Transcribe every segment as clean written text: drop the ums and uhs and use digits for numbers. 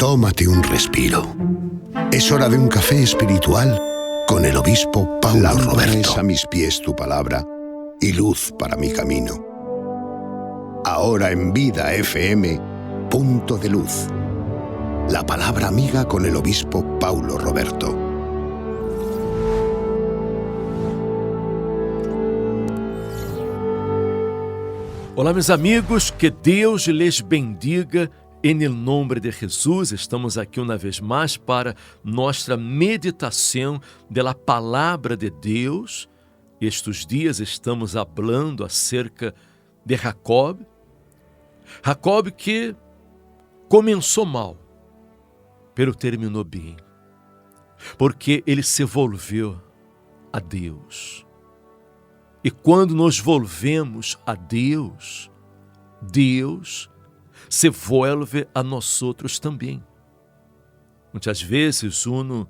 Tómate un respiro. Es hora de un café espiritual con el obispo Paulo Roberto. Es a mis pies tu palabra y luz para mi camino. Ahora en Vida FM, Punto de Luz. La palabra amiga con el obispo Paulo Roberto. Olá, meus amigos, que Deus les bendiga em nome de Jesus. Estamos aqui uma vez mais para nossa meditação da palavra de Deus. Estes dias estamos falando acerca de Jacob. Jacob que começou mal, pero terminou bem, porque ele se volveu a Deus. E quando nos volvemos a Deus, Deus se volve a nós outros também. Muitas vezes uno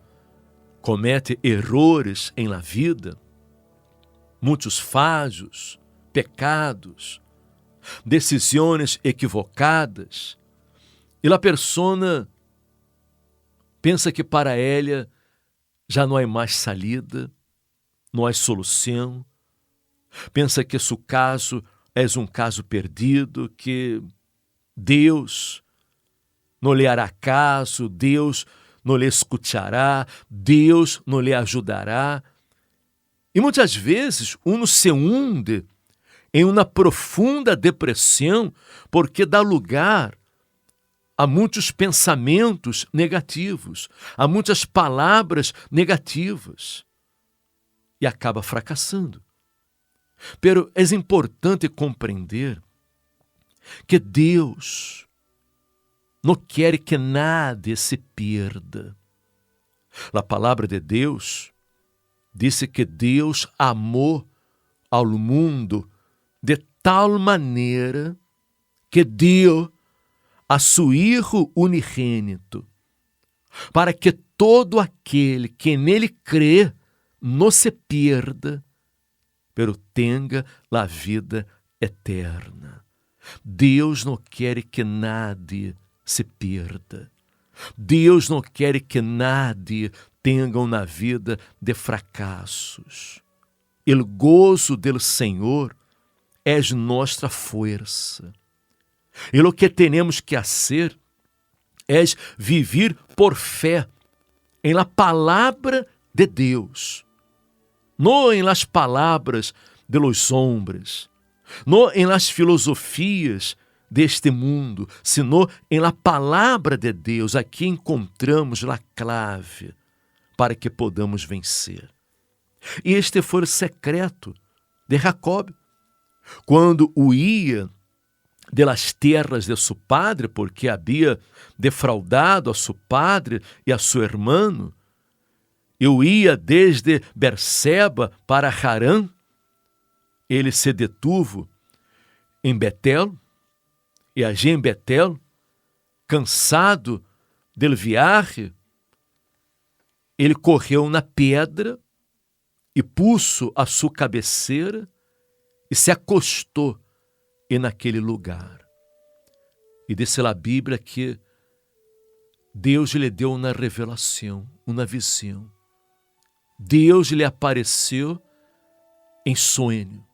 comete errores em la vida, muitos falhos, pecados, decisões equivocadas, e a pessoa pensa que para ela já não há mais salida, não há solução, pensa que seu caso é um caso perdido, que Deus não lhe hará caso, Deus não lhe escutará, Deus não lhe ajudará. E muitas vezes uno se hunde em uma profunda depressão porque dá lugar a muitos pensamentos negativos, a muitas palavras negativas e acaba fracassando. Pero é importante compreender que Deus não quer que nada se perda. A palavra de Deus disse que Deus amou ao mundo de tal maneira que deu a seu Filho unigênito, para que todo aquele que nele crê não se perda, pero tenha a vida eterna. Deus não quer que nada se perda. Deus não quer que nada tenha na vida de fracassos. O gozo do Senhor é nossa força. E o que temos que fazer é viver por fé em la palavra de Deus. Não em las palavras de los hombres, não em las filosofias deste mundo, sino em la palavra de Deus. Aqui encontramos a clave para que podamos vencer. E este foi o secreto de Jacob. Quando huía de las terras de seu padre, porque havia defraudado a seu padre e a seu irmão, eu ia desde Berseba para Harã, ele se detuvo em Betel, e allí em Betel, cansado del viaje, ele correu na pedra e puso a sua cabeceira e se acostou naquele lugar. E disse a Bíblia que Deus lhe deu uma revelação, uma visão. Deus lhe apareceu em sonho.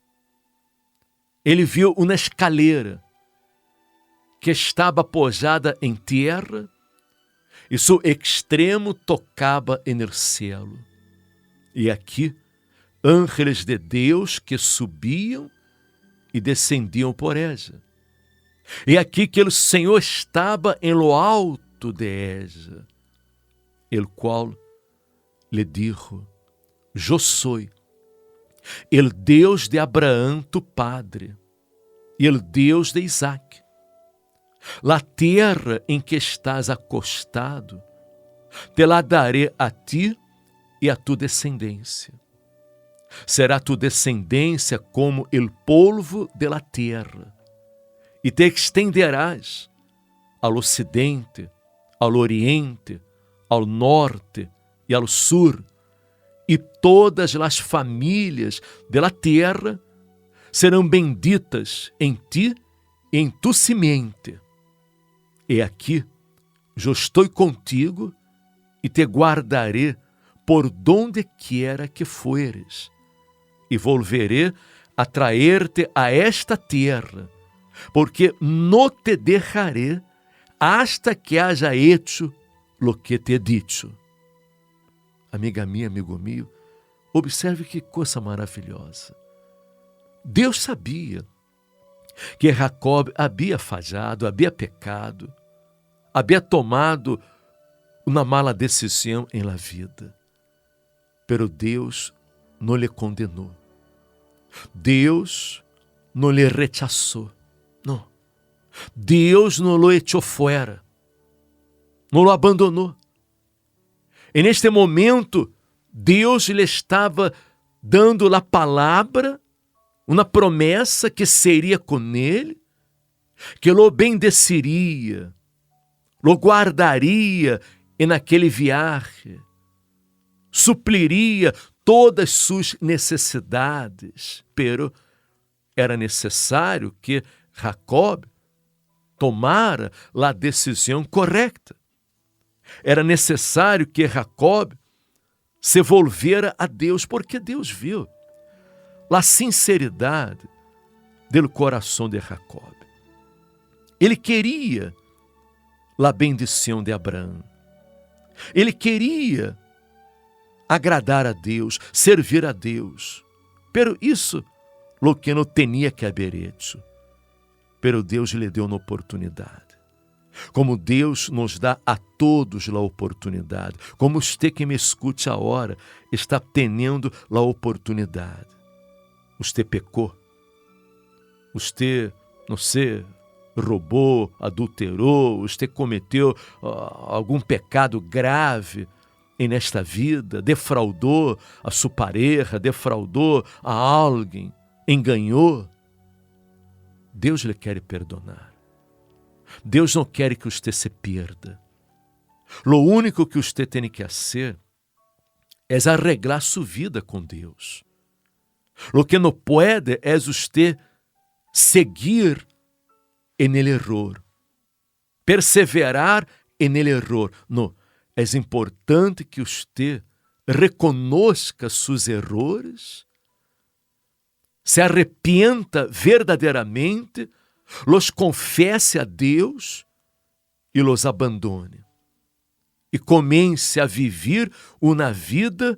Ele viu uma escaleira que estava pojada em terra e seu extremo tocava no céu. E aqui, ángeles de Deus que subiam e descendiam por ella. E aqui que o Senhor estava em lo alto de ella, el qual lhe dijo: Eu sou el Deus de Abraão, tu padre, e el Deus de Isaac. La terra em que estás acostado, te la daré a ti e a tu descendência. Será tu descendência como el polvo de la terra, e te extenderás ao ocidente, ao oriente, ao norte e ao sur, e todas as famílias de la terra serão benditas em ti e em tu semente. E aqui eu estou contigo e te guardaré por donde quiera que fueres, e volveré a traer-te a esta terra, porque no te dejaré hasta que haya hecho lo que te he dicho. Amiga minha, amigo meu, observe que coisa maravilhosa. Deus sabia que Jacob havia falhado, havia pecado, havia tomado uma mala decisão em la vida. Pero Deus não lhe condenou. Deus não lhe rechazou. Não. Deus não lo echou fora. Não lo abandonou. E neste momento, Deus lhe estava dando a palavra, uma promessa que seria com ele, que lo bendeciria, lo guardaria naquele viagem, supriria todas suas necessidades, pero era necessário que Jacob tomara a decisão correta. Era necessário que Jacob se volvera a Deus, porque Deus viu a sinceridade do coração de Jacob. Ele queria a bendição de Abraão. Ele queria agradar a Deus, servir a Deus. Pero isso, lo que não tinha que haber hecho. Pero Deus lhe deu uma oportunidade. Como Deus nos dá a todos a oportunidade. Como você que me escute agora está tendo a oportunidade. Você pecou. Você, não sei, roubou, adulterou, você cometeu algum pecado grave nesta vida, defraudou a sua pareja, defraudou a alguém, enganou. Deus lhe quer perdonar. Deus não quer que você se perda. O único que você tem que fazer é arreglar sua vida com Deus. O que não pode é você seguir el error, perseverar el error. Não, é importante que você reconozca seus errores, se arrepienta verdadeiramente, los confesse a Deus e los abandone. E comece a viver uma vida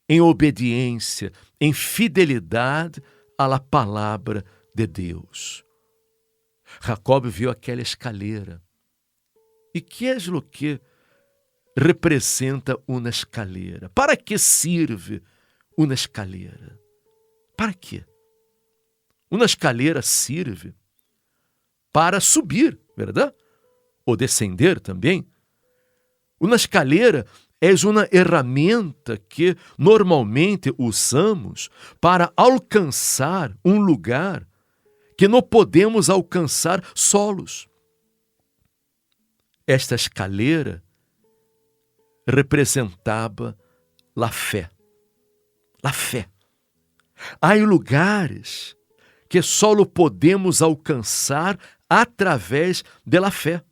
em obediência, em fidelidade à palavra de Deus. Jacob viu aquela escaleira. E que é o que representa uma escaleira? Para que serve uma escaleira? Para quê? Uma escaleira serve para subir, verdade? Ou descender também. Uma escaleira é uma ferramenta que normalmente usamos para alcançar um lugar que não podemos alcançar solos. Esta escaleira representava a fé. A fé. Há lugares que só podemos alcançar através da fé.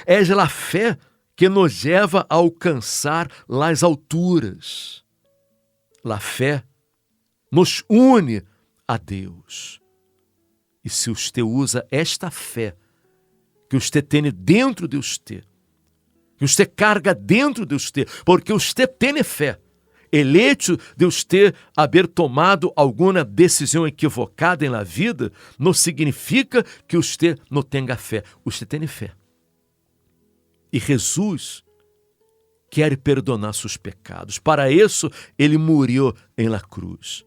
É a fé que nos leva a alcançar as alturas. A fé nos une a Deus. E se você usa esta fé que você tem dentro de você, que você carga dentro de você, porque você tem fé, o hecho de você haver tomado alguma decisão equivocada na vida, não significa que você não tenha fé. Você tem fé. E Jesus quer perdonar seus pecados. Para isso, ele morreu em la cruz.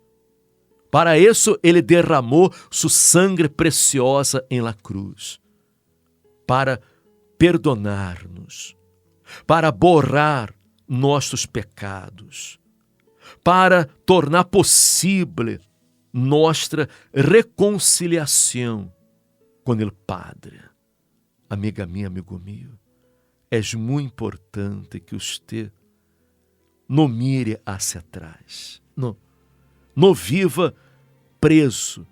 Para isso, ele derramou sua sangue preciosa em la cruz. Para perdonar-nos. Para borrar nossos pecados. Para tornar possível nossa reconciliação com o Padre. Amiga minha, amigo meu, é muito importante que você não mire hacia atrás. Não viva preso,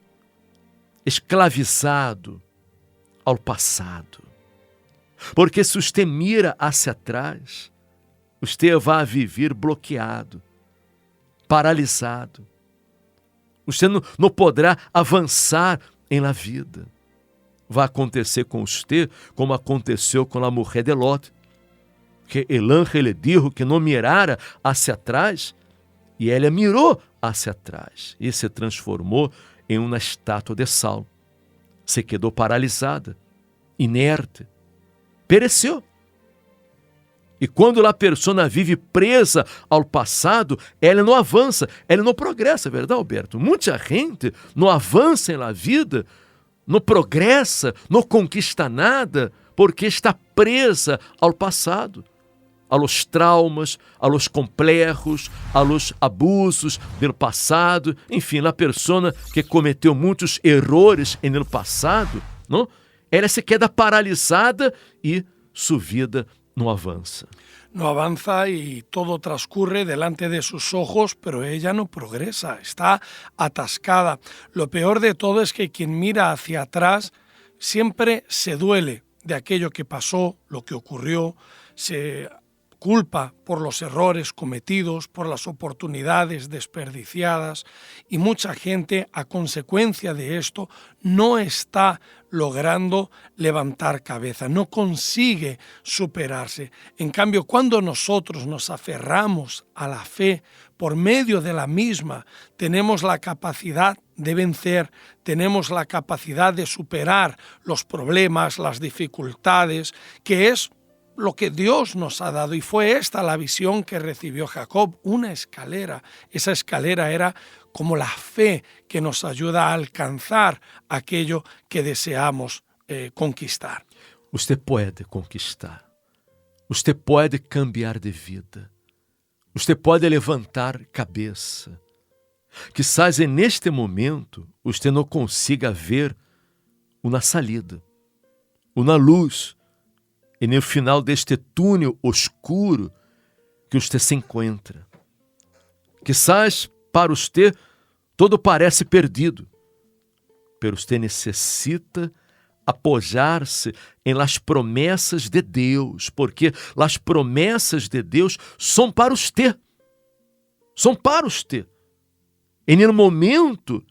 escravizado ao passado. Porque se você mira hacia atrás, você vai viver bloqueado, paralisado. Você não poderá avançar em la vida. Vai acontecer com você como aconteceu com a mulher de Lot, que el ángel le dijo que não mirara hacia atrás, e ela mirou hacia atrás e se transformou em uma estátua de sal. Se quedou paralisada, inerte, pereceu. E quando a pessoa vive presa ao passado, ela não avança, ela não progressa, verdade, Alberto? Muita gente não avança na vida, não progressa, não conquista nada, porque está presa ao passado, aos traumas, aos complexos, aos abusos do passado, enfim, a pessoa que cometeu muitos erros no passado, não? Ela se queda paralisada e sua vida no avanza. No avanza y todo transcurre delante de sus ojos, pero ella no progresa, está atascada. Lo peor de todo es que quien mira hacia atrás siempre se duele de aquello que pasó, lo que ocurrió, se culpa por los errores cometidos, por las oportunidades desperdiciadas, y mucha gente a consecuencia de esto no está logrando levantar cabeza, no consigue superarse. En cambio, cuando nosotros nos aferramos a la fe, por medio de la misma, tenemos la capacidad de vencer, tenemos la capacidad de superar los problemas, las dificultades, que es lo que Dios nos ha dado, y fue esta la visión que recibió Jacob, una escalera. Esa escalera era como la fe que nos ayuda a alcanzar aquello que deseamos conquistar. Usted puede conquistar, usted puede cambiar de vida, usted puede levantar cabeça. Quizás neste momento usted não consiga ver uma salida, uma luz, e no final deste túnel oscuro que você se encontra. Quizás para você todo parece perdido, pero você necessita apoiar-se em las promessas de Deus, porque las promessas de Deus são para você. São para você. E no momento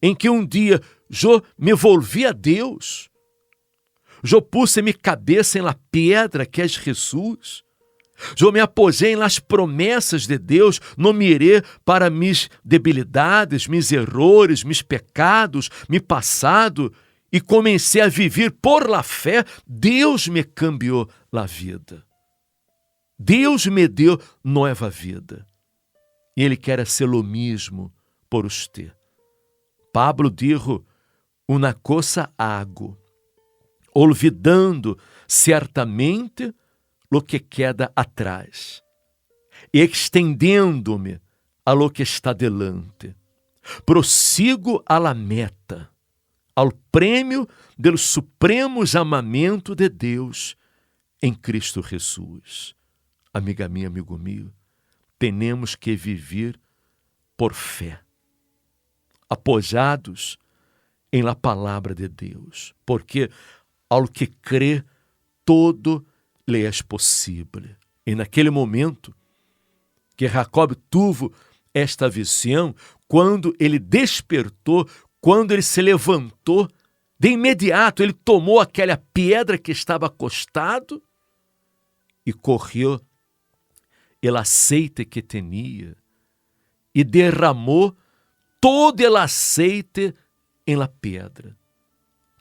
em que um dia eu me volvi a Deus, eu puse minha cabeça em la pedra que é Jesus. Eu me apoiei nas promessas de Deus, não mirei para mis debilidades, mis errores, mis pecados, mi passado, e comecei a viver por la fé. Deus me cambiou la vida. Deus me deu nova vida. E Ele quer ser o mesmo por você. Pablo dijo, una cosa hago, olvidando certamente lo que queda atrás e extendendo-me a lo que está delante. Prossigo a la meta, ao prêmio do supremo chamamento de Deus em Cristo Jesus. Amiga minha, amigo meu, temos que viver por fé, apoiados em la palavra de Deus, porque ao que crê, todo lhe é possível. E naquele momento que Jacob teve esta visão, quando ele despertou, quando ele se levantou, de imediato ele tomou aquela pedra que estava acostado e correu o aceite que tinha e derramou todo o aceite em la pedra.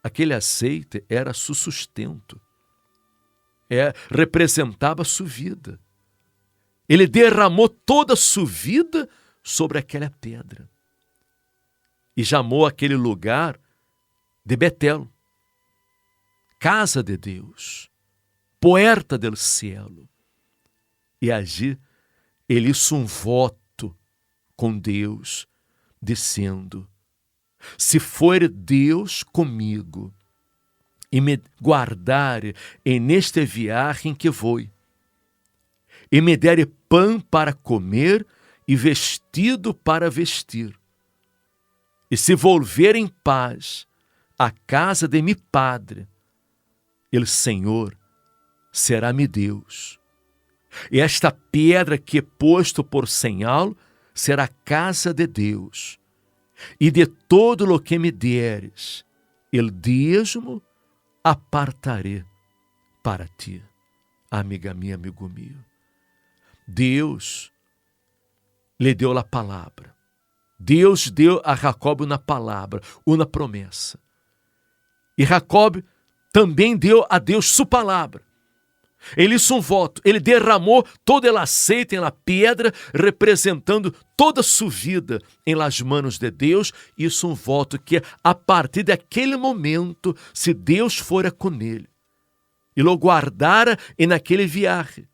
Aquele aceite era seu sustento, representava sua vida. Ele derramou toda a sua vida sobre aquela pedra e chamou aquele lugar de Betel, casa de Deus, puerta del cielo. E allí ele hizo um voto com Deus, dizendo: se for Deus comigo e me guardar neste viagem que vou, e me der pão para comer e vestido para vestir, e se volver em paz à casa de mi Padre, el Senhor será mi Deus. E esta pedra que é posto por señal será casa de Deus. E de todo lo que me deres, el dízimo apartaré para ti. Amiga minha, amigo meu. Deus lhe deu a palavra. Deus deu a Jacob uma palavra, uma promessa. E Jacob também deu a Deus sua palavra. Ele hizo um voto, ele derramou todo o aceite na pedra, representando toda sua vida em las manos de Deus. Hizo um voto que a partir daquele momento, se Deus fora com ele, e lo guardara em aquele viagem,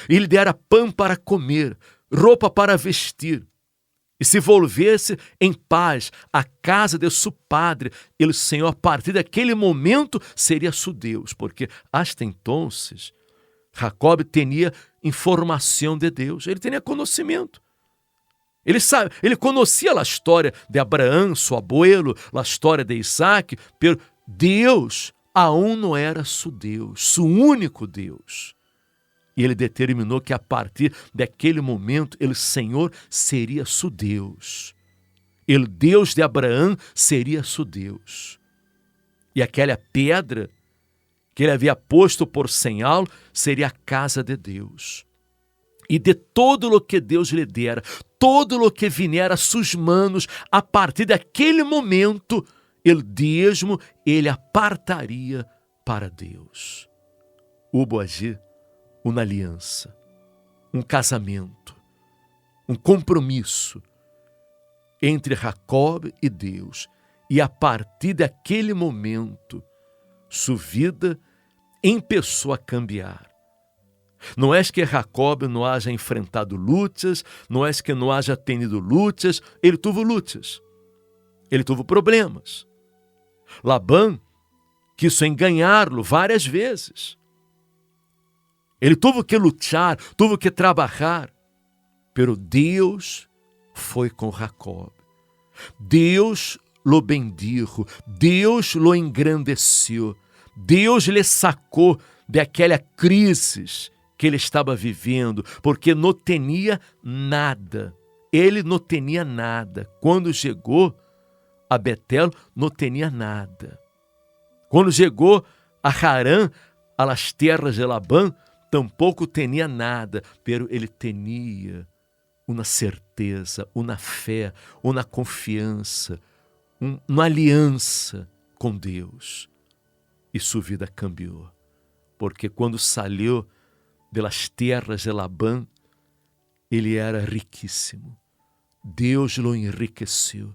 e lhe dera pão para comer, roupa para vestir, e se volvesse em paz à casa de seu padre, ele, Senhor, a partir daquele momento, seria seu Deus, porque hasta entonces Jacob tinha informação de Deus, ele tinha conhecimento. Ele conhecia a história de Abraão, seu abuelo, a história de Isaac, pero Deus aún não era seu Deus, seu único Deus. E ele determinou que a partir daquele momento, ele, Senhor, seria seu Deus. Ele, Deus de Abraão, seria seu Deus. E aquela pedra que ele havia posto por señal seria a casa de Deus. E de todo o que Deus lhe dera, todo o que viniera a suas manos, a partir daquele momento, o dízimo ele apartaria para Deus. Hubo allí uma aliança, um casamento, um compromisso entre Jacob e Deus. E a partir daquele momento, sua vida começou a cambiar. Não é que Jacob não haja enfrentado lutas, não é que não haja tenido lutas, ele teve lutas, ele teve problemas. Labão quis enganá-lo várias vezes. Ele teve que lutar, teve que trabalhar, pero Deus foi com Jacob. Deus lo bendijo, Deus lo engrandeceu, Deus lhe sacou daquela crise que ele estava vivendo, porque não tinha nada. Ele não tinha nada. Quando chegou a Betel, não tinha nada. Quando chegou a Harã, a las terras de Labão, tampouco tinha nada, pero ele tinha uma certeza, uma fé, uma confiança, uma aliança com Deus. E sua vida cambiou, porque quando saiu das terras de Labão, ele era riquíssimo. Deus o enriqueceu.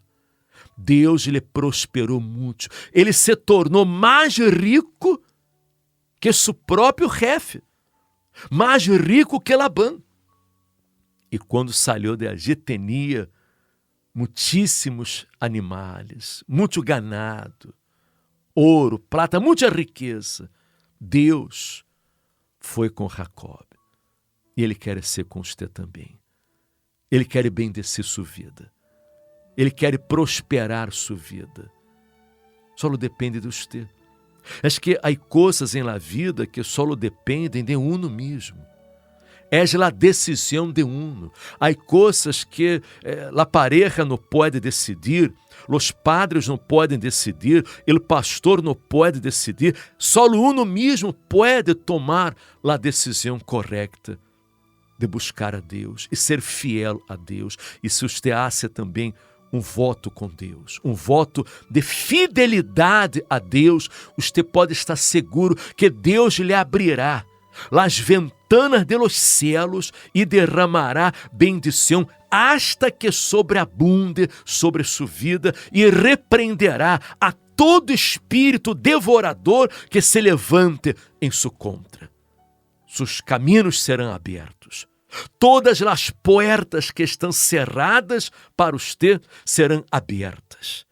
Deus lhe prosperou muito. Ele se tornou mais rico que seu próprio jefe, mais rico que Labão. E quando saiu de allí, tinha muitíssimos animais, muito ganado, ouro, prata, muita riqueza. Deus foi com Jacob. E ele quer ser com você também. Ele quer bendecer sua vida. Ele quer prosperar sua vida. Só depende de você. É que há coisas em la vida que só dependem de uno mesmo. É a decisão de uno. Há coisas que a pareja não pode decidir, os padres não podem decidir, o pastor não pode decidir, só uno mesmo pode tomar a decisão correta de buscar a Deus e ser fiel a Deus. E se você hace também um voto com Deus, um voto de fidelidade a Deus, você pode estar seguro que Deus lhe abrirá las ventanas de los cielos e derramará bendição hasta que sobreabunde sobre sua vida e repreenderá a todo espírito devorador que se levante em sua contra. Seus caminhos serão abertos. Todas as portas que estão cerradas para você serão abertas.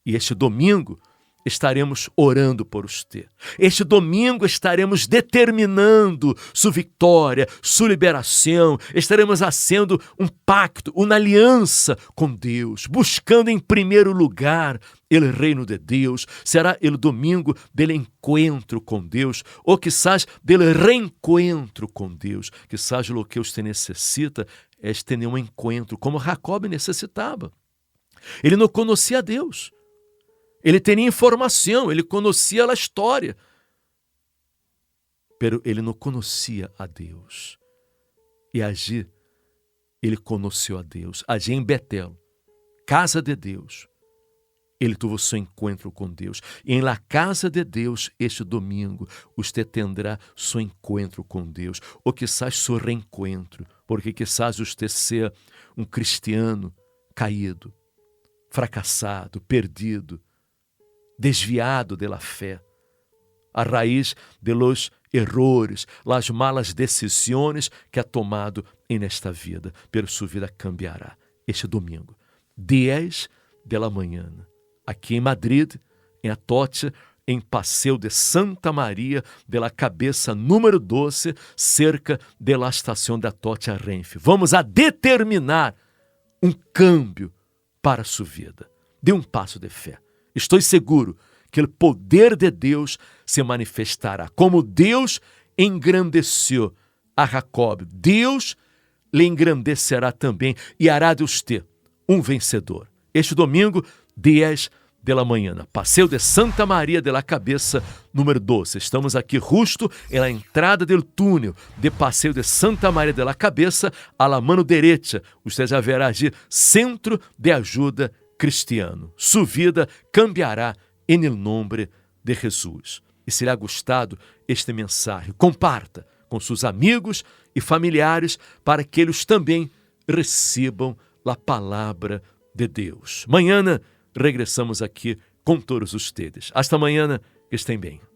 E este domingo estaremos orando por você. Este domingo estaremos determinando sua vitória, sua liberação. Estaremos fazendo um pacto, uma aliança com Deus, buscando em primeiro lugar o reino de Deus. Será o domingo do encontro com Deus, ou quizás do reencontro com Deus. Quizás o que você necessita é ter um encontro, como Jacob necessitava. Ele não conhecia Deus. Ele tinha informação, ele conhecia a história, mas ele não conhecia a Deus. E allí ele conheceu a Deus. Allí em Betel, casa de Deus, ele teve seu encontro com Deus. E em la casa de Deus, este domingo, você terá seu encontro com Deus, ou quizás seu reencontro, porque quizás você seja um cristiano caído, fracassado, perdido, desviado de la fé, a raiz de los errores, las malas decisões que ha tomado en esta vida, pero sua vida cambiará. Este domingo, 10 de la mañana, aqui em Madrid, em Atocha, em Passeio de Santa Maria de la Cabeça, número 12, cerca de la estação de Atocha Renfe. Vamos a determinar um câmbio para a sua vida. Dê um passo de fé. Estou seguro que o poder de Deus se manifestará. Como Deus engrandeceu a Jacob, Deus lhe engrandecerá também e hará de você um vencedor. Este domingo, 10 da manhã, Passeio de Santa Maria de la Cabeça, número 12. Estamos aqui justo na entrada do túnel de Passeio de Santa Maria de la Cabeça, a la mano derecha. Você já verá de Centro de Ajuda Cristiano. Sua vida cambiará em nome de Jesus. E se lhe ha gostado este mensagem, comparta com seus amigos e familiares para que eles também recebam a palavra de Deus. Amanhã regressamos aqui com todos ustedes. Hasta amanhã, que estén bem.